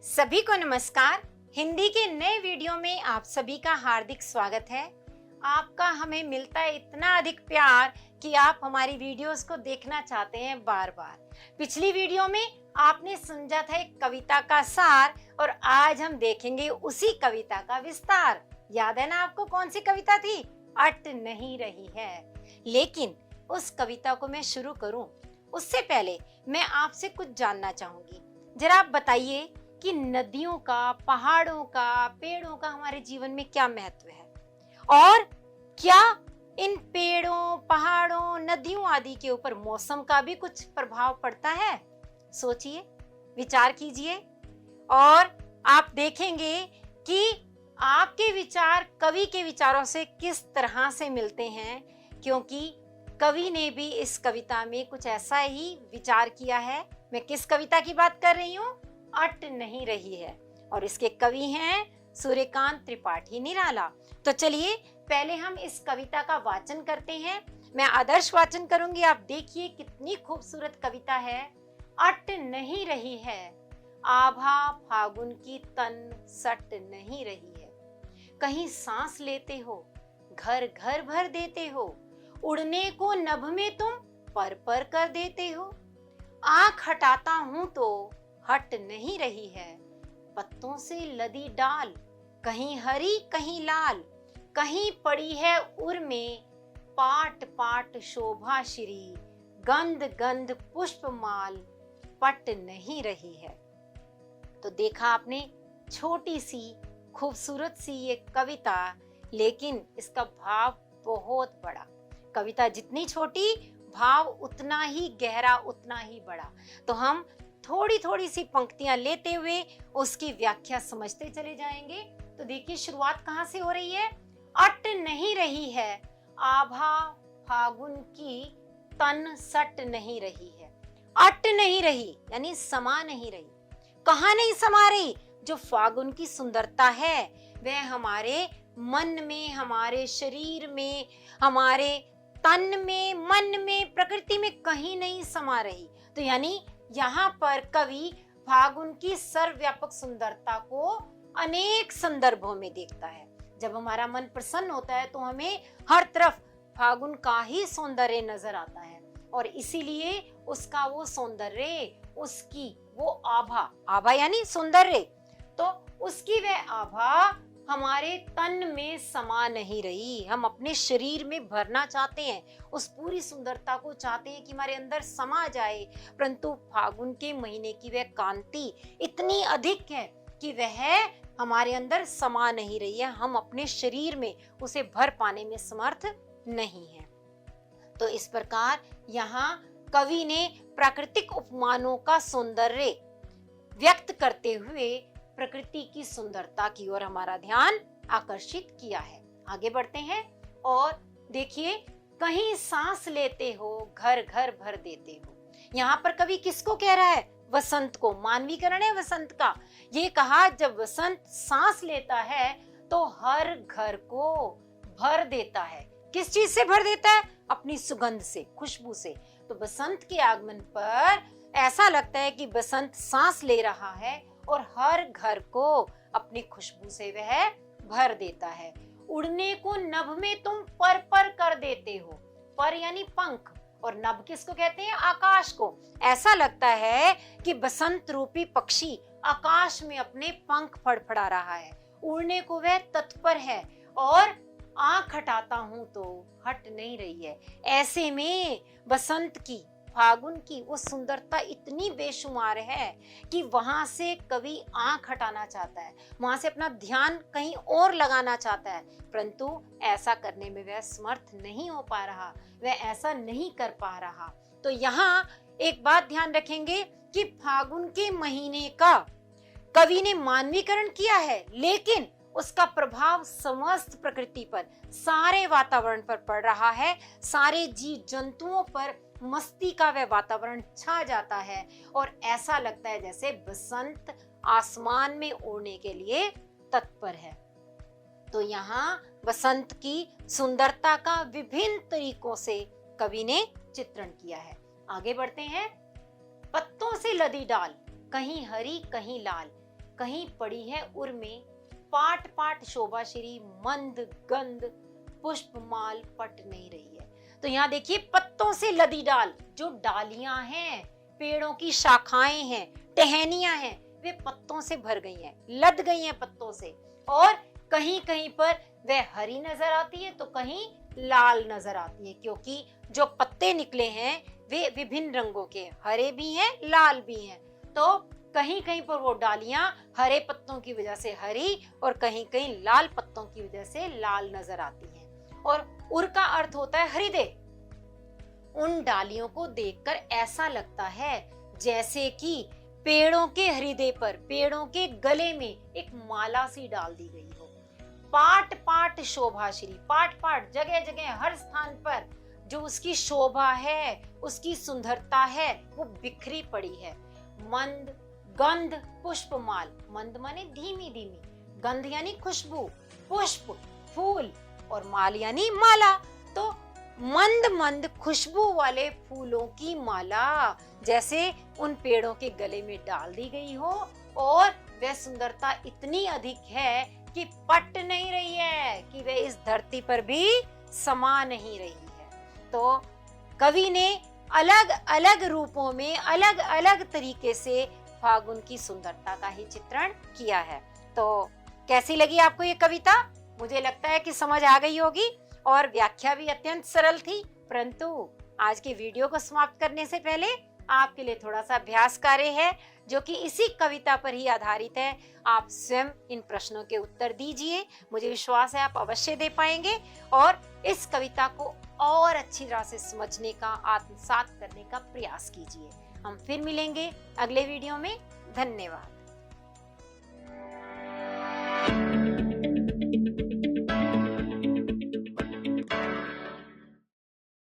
सभी को नमस्कार। हिंदी के नए वीडियो में आप सभी का हार्दिक स्वागत है। आपका हमें मिलता है इतना अधिक प्यार कि आप हमारी वीडियोस को देखना चाहते हैं बार बार। पिछली वीडियो में आपने समझा था एक कविता का सार और आज हम देखेंगे उसी कविता का विस्तार। याद है ना आपको कौन सी कविता थी? अट नहीं रही है। लेकिन उस कविता को मैं शुरू करूं उससे पहले मैं आपसे कुछ जानना चाहूंगी। जरा आप बताइए कि नदियों का, पहाड़ों का, पेड़ों का हमारे जीवन में क्या महत्व है और क्या इन पेड़ों, पहाड़ों, नदियों आदि के ऊपर मौसम का भी कुछ प्रभाव पड़ता है? सोचिए, विचार कीजिए और आप देखेंगे कि आपके विचार कवि के विचारों से किस तरह से मिलते हैं, क्योंकि कवि ने भी इस कविता में कुछ ऐसा ही विचार किया है। मैं किस कविता की बात कर रही हूँ? अट नहीं रही है। और इसके कवि हैं सूर्यकांत त्रिपाठी निराला। तो चलिए पहले हम इस कविता का वाचन करते हैं। मैं आदर्श वाचन करूंगी, आप देखिए कितनी खूबसूरत कविता है। अट नहीं रही है, आभा फागुन की तन सट नहीं रही है। कहीं सांस लेते हो, घर घर भर देते हो, उड़ने को नभ में तुम पर कर देते हो। आंख हटाता हूं तो हट नहीं रही है, पत्तों से लदी डाल, कहीं हरी कहीं लाल, कहीं पड़ी है उर में पाट पाट शोभा श्री, गंध गंध पुष्प माल पट नहीं रही है। तो देखा आपने, छोटी सी खूबसूरत सी ये कविता, लेकिन इसका भाव बहुत बड़ा। कविता जितनी छोटी, भाव उतना ही गहरा, उतना ही बड़ा। तो हम थोड़ी थोड़ी सी पंक्तियां लेते हुए उसकी व्याख्या समझते चले जाएंगे। तो देखिए शुरुआत कहां से हो रही है? अट नहीं रही है, आभा फागुन की तन सट नहीं रही है। अट नहीं रही यानी समा नहीं रही। कहां नहीं समा रही? जो फागुन की सुंदरता है वह हमारे मन में, हमारे शरीर में, हमारे तन में, मन में, प्रकृति में कहीं नहीं समा रही। तो यानी यहाँ पर कवि फागुन की सर्वव्यापक सुंदरता को अनेक संदर्भों में देखता है। जब हमारा मन प्रसन्न होता है तो हमें हर तरफ फागुन का ही सौंदर्य नजर आता है और इसीलिए उसका वो सौंदर्य, उसकी वो आभा, आभा यानी सौंदर्य, तो उसकी वह आभा हमारे तन में समा नहीं रही। हम अपने शरीर में भरना चाहते हैं, उस पूरी सुंदरता को चाहते हैं कि हमारे अंदर समा जाए, परंतु फागुन के महीने की वह कांति इतनी अधिक है कि वह हमारे अंदर समा नहीं रही है। हम अपने शरीर में उसे भर पाने में समर्थ नहीं है। तो इस प्रकार यहाँ कवि ने प्राकृतिक उपमानों का सौंदर्य व्यक्त करते हुए प्रकृति की सुंदरता की ओर हमारा ध्यान आकर्षित किया है। आगे बढ़ते हैं और देखिए, कहीं सांस लेते हो, घर घर भर देते हो। यहाँ पर कवि किसको कह रहा है? वसंत को। मानवीकरण है वसंत का। ये कहा जब वसंत सांस लेता है तो हर घर को भर देता है। किस चीज से भर देता है? अपनी सुगंध से, खुशबू से। तो बसंत के आगमन पर ऐसा लगता है कि बसंत सांस ले रहा है और हर घर को अपनी खुशबू से वह भर देता है। उड़ने को नभ में तुम पर कर देते हो। पर यानी पंख, और नभ किसको कहते हैं? आकाश को। ऐसा लगता है कि बसंत रूपी पक्षी आकाश में अपने पंख फड़फड़ा रहा है, उड़ने को वह तत्पर है और आंख हटाता हूं तो हट नहीं रही है। ऐसे में बसंत की, फागुन की वो सुंदरता इतनी बेशुमार है कि वहां से कवि आंख हटाना चाहता है, वहां से अपना ध्यान कहीं और लगाना चाहता है, परंतु ऐसा करने में वह समर्थ नहीं हो पा रहा, वह ऐसा नहीं कर पा रहा। तो यहाँ एक बात ध्यान रखेंगे कि फागुन के महीने का कवि ने मानवीकरण किया है, लेकिन उसका प्रभाव समस्त प्रकृति पर, सारे वातावरण पर पड़ रहा है। सारे जीव जंतुओं पर मस्ती का वह वातावरण छा जाता है और ऐसा लगता है जैसे बसंत आसमान में उड़ने के लिए तत्पर है। तो यहाँ बसंत की सुंदरता का विभिन्न तरीकों से कवि ने चित्रण किया है। आगे बढ़ते हैं। पत्तों से लदी डाल, कहीं हरी कहीं लाल, कहीं पड़ी है उर में, पाट पाट शोभा श्री, मंद गंध पुष्पमाल पट नहीं रही है। तो यहाँ देखिए, पत्तों से लदी डाल, जो डालियां हैं, पेड़ों की शाखाएं हैं, टहनियां हैं, वे पत्तों से भर गई हैं, लद गई हैं पत्तों से। और कहीं कहीं पर वह हरी नजर आती है तो कहीं लाल नजर आती है, क्योंकि जो पत्ते निकले हैं वे विभिन्न रंगों के, हरे भी हैं लाल भी हैं। तो कहीं कहीं पर वो डालियां हरे पत्तों की वजह से हरी और कहीं कहीं लाल पत्तों की वजह से लाल नजर आती हैं। और उर का अर्थ होता है हृदय। उन डालियों को देखकर ऐसा लगता है जैसे कि पेड़ों के हृदय पर, पेड़ों के गले में एक माला सी डाल दी गई हो। पाट पाट शोभाश्री, पाट पाट जगह जगह हर स्थान पर जो उसकी शोभा है, उसकी सुंदरता है, वो बिखरी पड़ी है। मंद गंध पुष्पमाल, मंद माने धीमी धीमी, गंध यानी खुशबू, पुष्प फूल और माल यानी माला। तो मंद मंद खुशबू वाले फूलों की माला जैसे उन पेड़ों के गले में डाल दी गई हो, और वह सुंदरता इतनी अधिक है कि पट नहीं रही है, कि वह इस धरती पर भी समा नहीं रही है। तो कवि ने अलग अलग रूपों में, अलग अलग तरीके से फागुन की सुंदरता का ही चित्रण किया है। तो कैसी लगी आपको ये कविता? मुझे लगता है कि समझ आ गई होगी, और व्याख्या भी अत्यंत सरल थी। परंतु आज के वीडियो को समाप्त करने से पहले आपके लिए थोड़ा सा अभ्यास कार्य है, जो कि इसी कविता पर ही आधारित है। आप स्वयं इन प्रश्नों के उत्तर दीजिए, मुझे विश्वास है आप अवश्य दे पाएंगे, और इस कविता को और अच्छी तरह से समझने का, आत्मसात करने का प्रयास कीजिए। हम फिर मिलेंगे अगले वीडियो में। धन्यवाद।